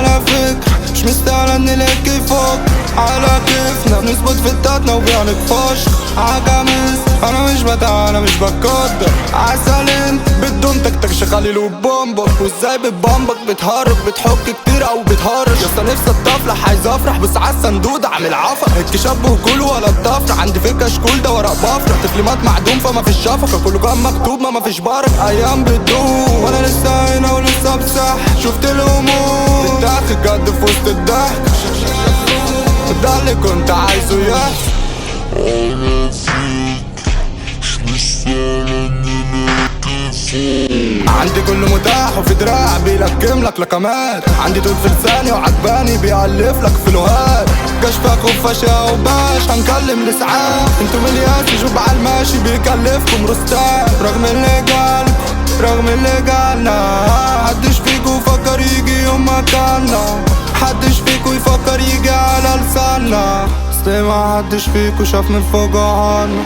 على فكرة مش مستاهلة ان نلاقي فوق على كيفنا، بنظبط فتاتنا وبيعنك فشخ عجمس. انا مش بتاع انا مش بقدر عسل انت بدون تكتك شغالي وبومبك، وازاي بتبمبك بتهرب بتحك كتير او بتهرش. يسطا نفسي اتطفلح عايز افرح بس عالصندوق اعمل عفق، هيك شاب وكل ولا الطفرة عندي في كشكول ده ورق بفرة، تكليمات معدوم فما فيش شفقة كله كان مكتوب ما فيش برك. ايام بتدوم وانا لسه هنا ولسه بصح، شفت الهموم بتضحك جد في وسط الضحك، ده اللي كنت عايزه يحصل. أنا فيك مش مستاهل إني عندي كل متاح وفي دراع بيلكم لك لكمات، عندي طول في لساني وعجباني بيألف لك فلوهات. كشفك وفشا وباش هنكلم لساعات، انتو مليان جوب عالماشي بيكلفكم رستات. رغم اللي قالنا حدش فيكو فكر يجي يوم مكاننا، حدش فيكو يفكر يجي على لساننا. اصل ما حدش فيكو شاف من فوق عنا،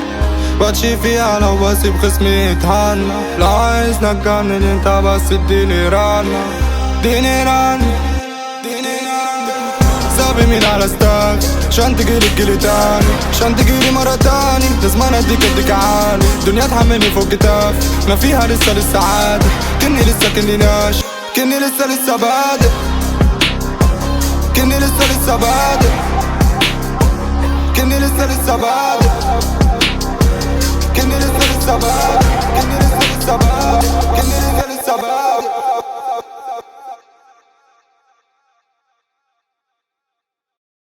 باتشي فيها لو بسيب خصمي يتهنى. لو عايز نتجنن انت بس اديني رنة، اديني رنة سابي مين على ستاك عشان تجيلي تاني، عشان تجيلي مرة تاني لازم انا اديك عالي. الدنيا تحملني فوق كتاف ما فيها لسه عادي، كني ناشي كني لسه بادئ، كني لسه بادئ، كني لسه بادئ، كني لسه بادئ، كني لسه